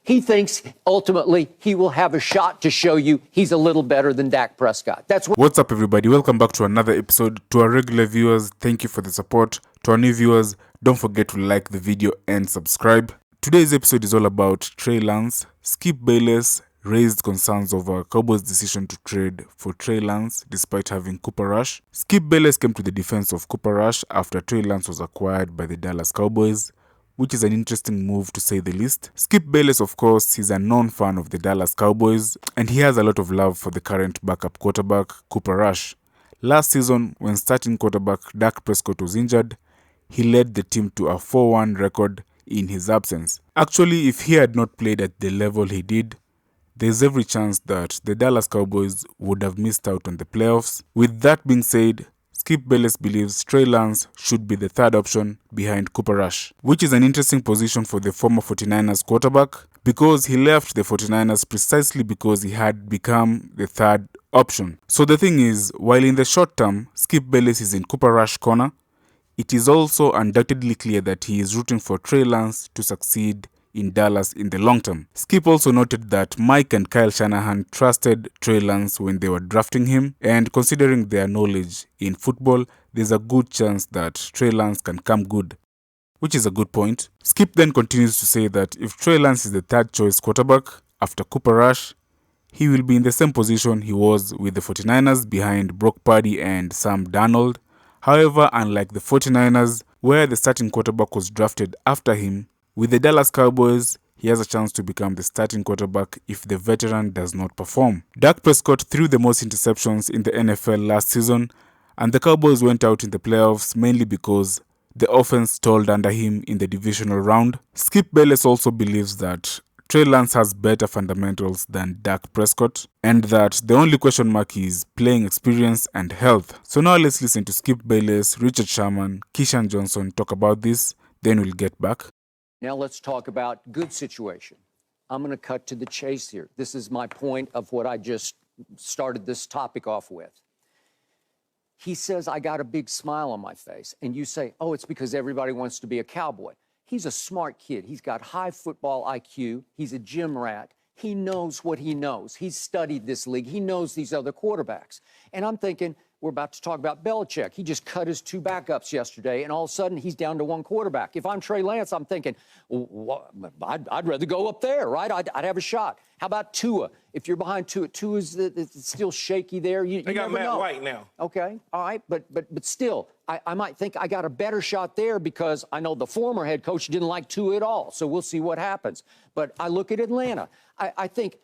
He thinks ultimately he will have a shot to show you he's a little better than Dak Prescott. What's up, everybody? Welcome back to another episode. To our regular viewers, thank you for the support. To our new viewers, don't forget to like the video and subscribe. Today's episode is all about Trey Lance. Skip Bayless raised concerns over Cowboys' decision to trade for Trey Lance despite having Cooper Rush. Skip Bayless came to the defense of Cooper Rush after Trey Lance was acquired by the Dallas Cowboys, which is an interesting move to say the least. Skip Bayless, of course, is a known fan of the Dallas Cowboys, and he has a lot of love for the current backup quarterback, Cooper Rush. Last season, when starting quarterback Dak Prescot was injured, he led the team to a 4-1 record in his absence. Actually, if he had not played at the level he did, there's every chance that the Dallas Cowboys would have missed out on the playoffs. With that being said, Skip Bayless believes Trey Lance should be the third option behind Cooper Rush, which is an interesting position for the former 49ers quarterback because he left the 49ers precisely because he had become the third option. So the thing is, while in the short term, Skip Bayless is in Cooper Rush corner, it is also undoubtedly clear that he is rooting for Trey Lance to succeed in Dallas in the long term. Skip also noted that Mike and Kyle Shanahan trusted Trey Lance when they were drafting him, and considering their knowledge in football, there's a good chance that Trey Lance can come good, which is a good point. Skip then continues to say that if Trey Lance is the third choice quarterback after Cooper Rush, he will be in the same position he was with the 49ers behind Brock Purdy and Sam Darnold. However, unlike the 49ers, where the starting quarterback was drafted after him, with the Dallas Cowboys, he has a chance to become the starting quarterback if the veteran does not perform. Dak Prescott threw the most interceptions in the NFL last season, and the Cowboys went out in the playoffs mainly because the offense stalled under him in the divisional round. Skip Bayless also believes that Trey Lance has better fundamentals than Dak Prescott, and that the only question mark is playing experience and health. So now let's listen to Skip Bayless, Richard Sherman, Keyshawn Johnson talk about this, then we'll get back. Now let's talk about good situation. I'm going to cut to the chase here. This is my point of what I just started this topic off with. He says, I got a big smile on my face. And you say, oh, it's because everybody wants to be a Cowboy. He's a smart kid. He's got high football IQ. He's a gym rat. He knows what he knows. He's studied this league. He knows these other quarterbacks. And I'm thinking, we're about to talk about Belichick. He just cut his two backups yesterday, and all of a sudden he's down to one quarterback. If I'm Trey Lance, I'm thinking, well, I'd rather go up there, right? I'd have a shot. How about Tua? If you're behind Tua, Tua's still shaky there. You they got never Matt know. White now. Okay, all right, but still, I might think I got a better shot there because I know the former head coach didn't like Tua at all. So we'll see what happens. But I look at Atlanta. I think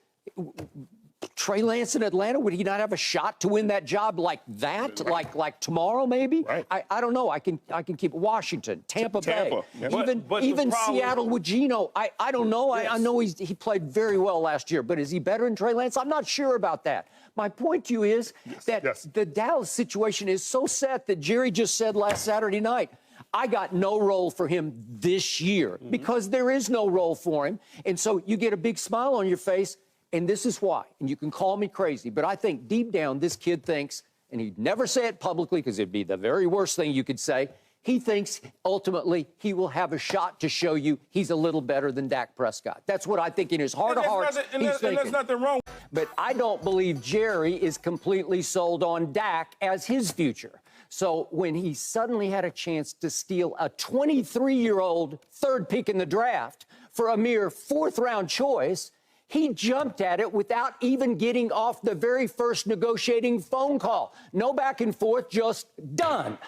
Trey Lance in Atlanta, would he not have a shot to win that job like that? Right. Like tomorrow, maybe? Right. I don't know. I can keep Washington, Tampa Bay, yeah. Even Seattle with Geno. I don't know. Yes. I know he played very well last year, but is he better than Trey Lance? I'm not sure about that. My point to you is that the Dallas situation is so set that Jerry just said last Saturday night, I got no role for him this year because there is no role for him. And so you get a big smile on your face. And this is why, and you can call me crazy, but I think deep down this kid thinks, and he'd never say it publicly because it'd be the very worst thing you could say, he thinks ultimately he will have a shot to show you he's a little better than Dak Prescott. That's what I think in his heart of hearts he's thinking. There's nothing wrong. But I don't believe Jerry is completely sold on Dak as his future. So when he suddenly had a chance to steal a 23-year-old third pick in the draft for a mere fourth-round choice, he jumped at it without even getting off the very first negotiating phone call. No back and forth, just done.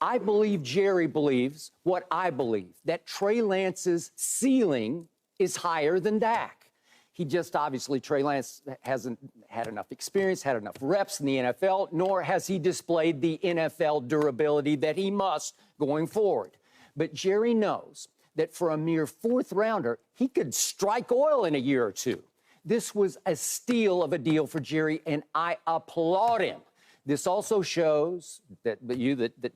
I believe Jerry believes what I believe, that Trey Lance's ceiling is higher than Dak. He just obviously, Trey Lance hasn't had enough experience, had enough reps in the NFL, nor has he displayed the NFL durability that he must going forward. But Jerry knows that for a mere fourth rounder, he could strike oil in a year or two. This was a steal of a deal for Jerry, and I applaud him. This also shows that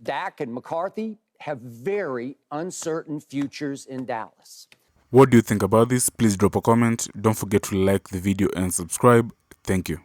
Dak and McCarthy have very uncertain futures in Dallas. What do you think about this? Please drop a comment. Don't forget to like the video and subscribe. Thank you.